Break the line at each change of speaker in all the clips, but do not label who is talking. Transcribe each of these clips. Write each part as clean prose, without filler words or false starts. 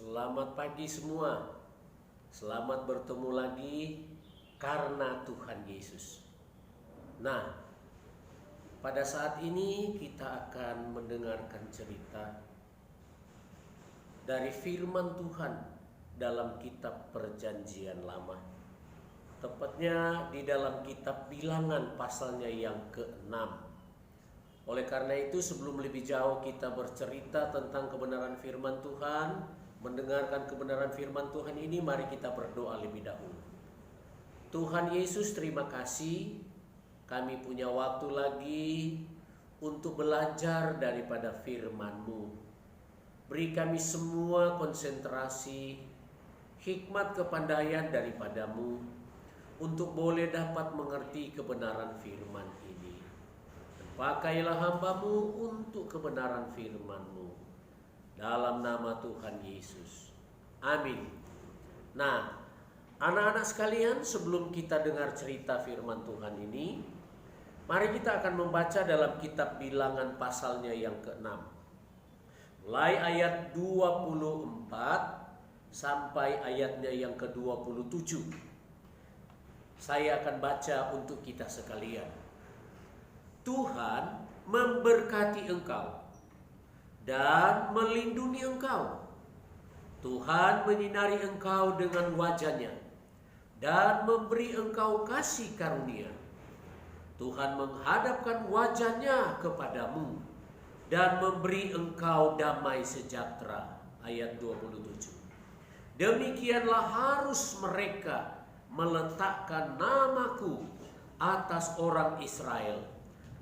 Selamat pagi semua. Selamat bertemu lagi karena Tuhan Yesus. Nah, pada saat ini kita akan mendengarkan cerita dari firman Tuhan dalam kitab Perjanjian Lama. Tepatnya di dalam kitab Bilangan pasalnya yang ke-6. Oleh karena itu, sebelum lebih jauh kita bercerita tentang kebenaran firman Tuhan, mendengarkan kebenaran firman Tuhan ini, mari kita berdoa lebih dahulu. Tuhan Yesus, terima kasih kami punya waktu lagi untuk belajar daripada firman-Mu. Beri kami semua konsentrasi, hikmat kepandaian daripada-Mu untuk boleh dapat mengerti kebenaran firman ini. Dan pakailah hamba-Mu untuk kebenaran firman-Mu. Dalam nama Tuhan Yesus. Amin. Nah, anak-anak sekalian, sebelum kita dengar cerita firman Tuhan ini, mari kita akan membaca dalam kitab Bilangan pasalnya yang ke-6. Mulai ayat 24 sampai ayatnya yang ke-27. Saya akan baca untuk kita sekalian. Tuhan memberkati engkau dan melindungi engkau. Tuhan menyinari engkau dengan wajah-Nya dan memberi engkau kasih karunia. Tuhan menghadapkan wajah-Nya kepadamu dan memberi engkau damai sejahtera. Ayat 27. Demikianlah harus mereka meletakkan namaku atas orang Israel,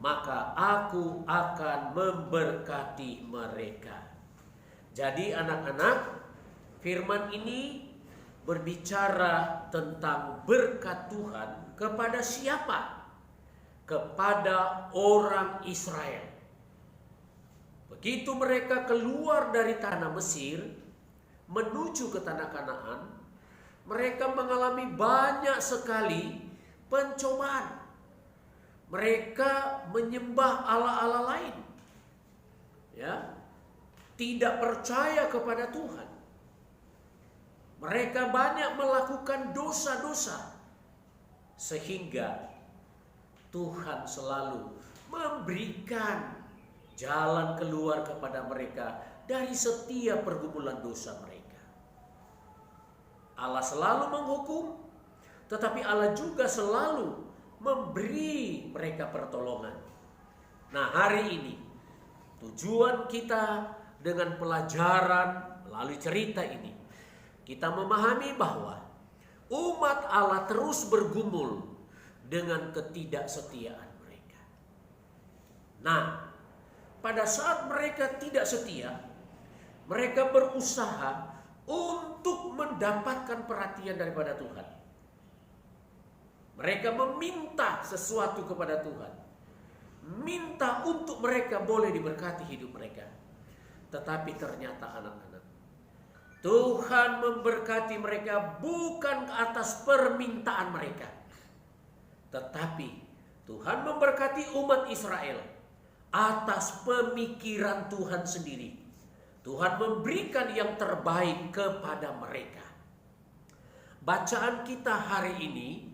maka aku akan memberkati mereka. Jadi anak-anak, firman ini berbicara tentang berkat Tuhan kepada siapa? Kepada orang Israel. Begitu mereka keluar dari tanah Mesir menuju ke tanah Kanaan, mereka mengalami banyak sekali pencobaan. Mereka menyembah allah-allah lain, ya, tidak percaya kepada Tuhan. Mereka banyak melakukan dosa-dosa, sehingga Tuhan selalu memberikan jalan keluar kepada mereka dari setiap pergumulan dosa mereka. Allah selalu menghukum, tetapi Allah juga selalu memberi mereka pertolongan. Nah, hari ini tujuan kita dengan pelajaran melalui cerita ini, kita memahami bahwa umat Allah terus bergumul dengan ketidaksetiaan mereka. Nah, pada saat mereka tidak setia, mereka berusaha untuk mendapatkan perhatian daripada Tuhan. Mereka meminta sesuatu kepada Tuhan, minta untuk mereka boleh diberkati hidup mereka. Tetapi ternyata anak-anak, Tuhan memberkati mereka bukan atas permintaan mereka, tetapi Tuhan memberkati umat Israel atas pemikiran Tuhan sendiri. Tuhan memberikan yang terbaik kepada mereka. Bacaan kita hari ini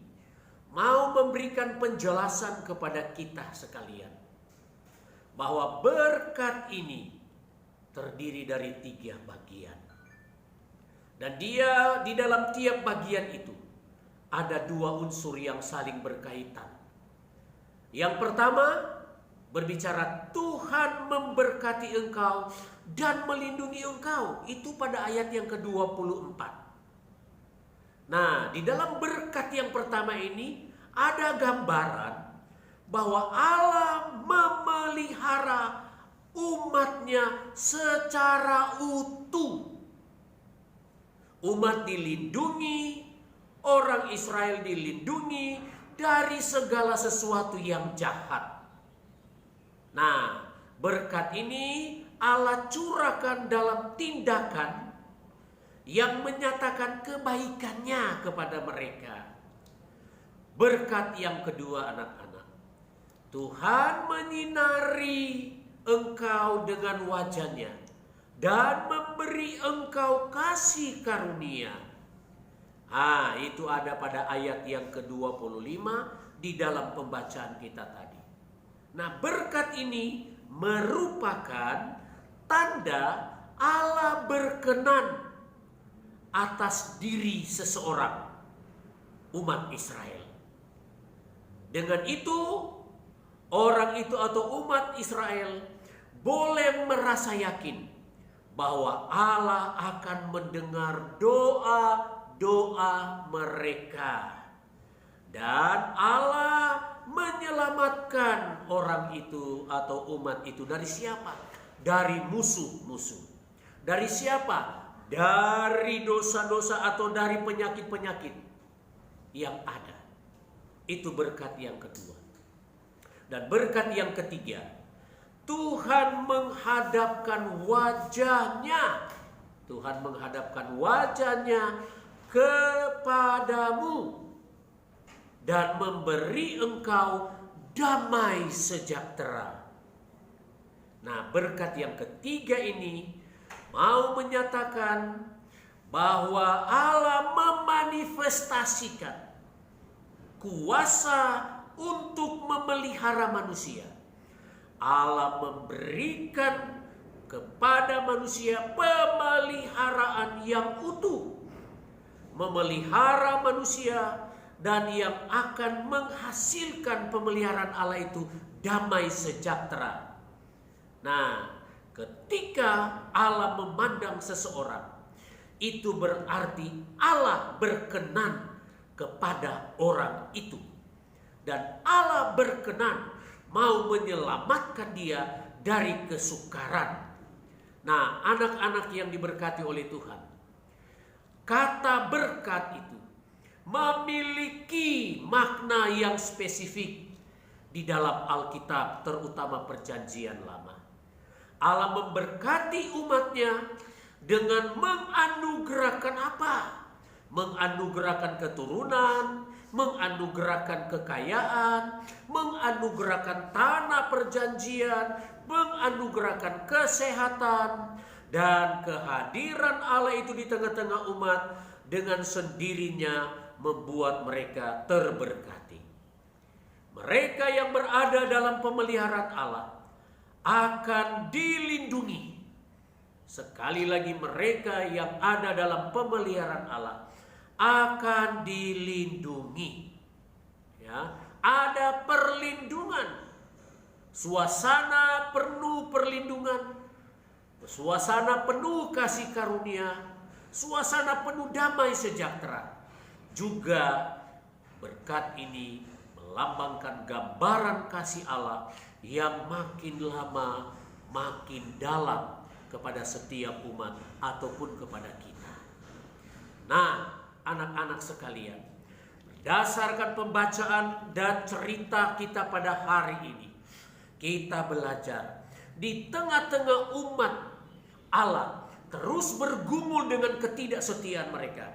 mau memberikan penjelasan kepada kita sekalian bahwa berkat ini terdiri dari 3 bagian. Dan dia di dalam tiap bagian itu ada 2 unsur yang saling berkaitan. Yang pertama berbicara Tuhan memberkati engkau dan melindungi engkau. Itu pada ayat yang ke-24. Nah, di dalam berkat yang pertama ini ada gambaran bahwa Allah memelihara umatnya secara utuh. Umat dilindungi, orang Israel dilindungi dari segala sesuatu yang jahat. Nah, berkat ini Allah curahkan dalam tindakan yang menyatakan kebaikannya kepada mereka. Berkat yang kedua anak-anak, Tuhan menyinari engkau dengan wajah-Nya dan memberi engkau kasih karunia. Itu ada pada ayat yang ke-25 di dalam pembacaan kita tadi. Nah, berkat ini merupakan tanda Allah berkenan atas diri seseorang, umat Israel. Dengan itu, orang itu atau umat Israel boleh merasa yakin bahwa Allah akan mendengar doa-doa mereka. Dan Allah menyelamatkan orang itu atau umat itu dari siapa? Dari musuh-musuh. Dari siapa? Dari dosa-dosa atau dari penyakit-penyakit yang ada. Itu berkat yang kedua. Dan berkat yang ketiga, Tuhan menghadapkan wajahnya. Tuhan menghadapkan wajahnya kepadamu dan memberi engkau damai sejahtera. Nah, berkat yang ketiga ini mau menyatakan bahwa Allah memanifestasikan kuasa untuk memelihara manusia. Allah memberikan kepada manusia pemeliharaan yang utuh, memelihara manusia, dan yang akan menghasilkan pemeliharaan Allah itu damai sejahtera. Nah, ketika Allah memandang seseorang, itu berarti Allah berkenan kepada orang itu. Dan Allah berkenan mau menyelamatkan dia dari kesukaran. Nah, anak-anak yang diberkati oleh Tuhan, kata berkat itu memiliki makna yang spesifik di dalam Alkitab, terutama Perjanjian Lama. Allah memberkati umatnya dengan menganugerahkan apa? Menganugerahkan keturunan, menganugerahkan kekayaan, menganugerahkan tanah perjanjian, menganugerahkan kesehatan, dan kehadiran Allah itu di tengah-tengah umat dengan sendirinya membuat mereka terberkati. Mereka yang berada dalam pemeliharaan Allah akan dilindungi. Sekali lagi, mereka yang ada dalam pemeliharaan Allah akan dilindungi. Ya, ada perlindungan. Suasana penuh perlindungan. Suasana penuh kasih karunia. Suasana penuh damai sejahtera. Juga berkat ini melambangkan gambaran kasih Allah yang makin lama makin dalam kepada setiap umat ataupun kepada kita. Nah, anak-anak sekalian, berdasarkan pembacaan dan cerita kita pada hari ini, kita belajar di tengah-tengah umat Allah terus bergumul dengan ketidaksetiaan mereka,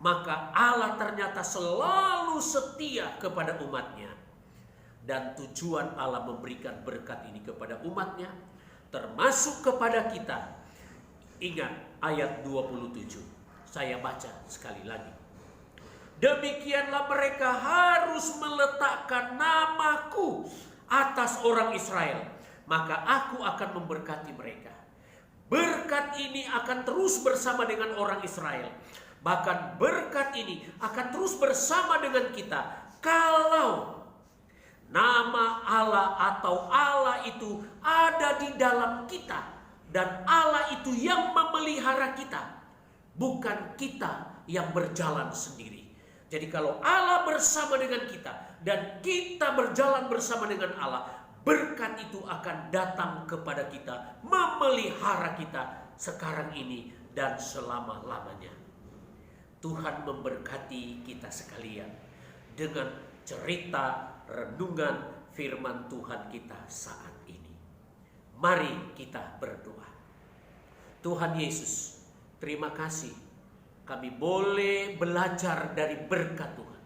maka Allah ternyata selalu setia kepada umatnya. Dan tujuan Allah memberikan berkat ini kepada umatnya, termasuk kepada kita. Ingat ayat 27. Saya baca sekali lagi. Demikianlah mereka harus meletakkan namaku atas orang Israel, maka aku akan memberkati mereka. Berkat ini akan terus bersama dengan orang Israel. Bahkan berkat ini akan terus bersama dengan kita kalau nama Allah atau Allah itu ada di dalam kita. Dan Allah itu yang memelihara kita, bukan kita yang berjalan sendiri. Jadi kalau Allah bersama dengan kita dan kita berjalan bersama dengan Allah, berkat itu akan datang kepada kita, memelihara kita sekarang ini dan selama-lamanya. Tuhan memberkati kita sekalian dengan cerita renungan firman Tuhan kita saat ini. Mari kita berdoa. Tuhan Yesus, terima kasih kami boleh belajar dari berkat Tuhan.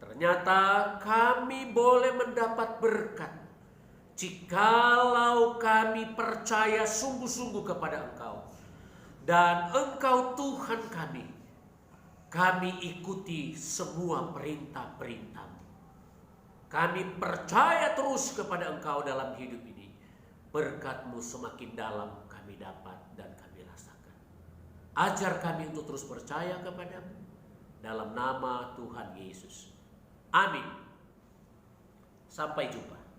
Ternyata kami boleh mendapat berkat jikalau kami percaya sungguh-sungguh kepada Engkau. dan Engkau Tuhan kami. Kami ikuti semua perintah-perintah-Mu. Kami percaya terus kepada Engkau dalam hidup ini. Berkat-Mu semakin dalam kami dapat dan kami rasakan. Ajar kami untuk terus percaya kepada-Mu. Dalam nama Tuhan Yesus. Amin. Sampai jumpa.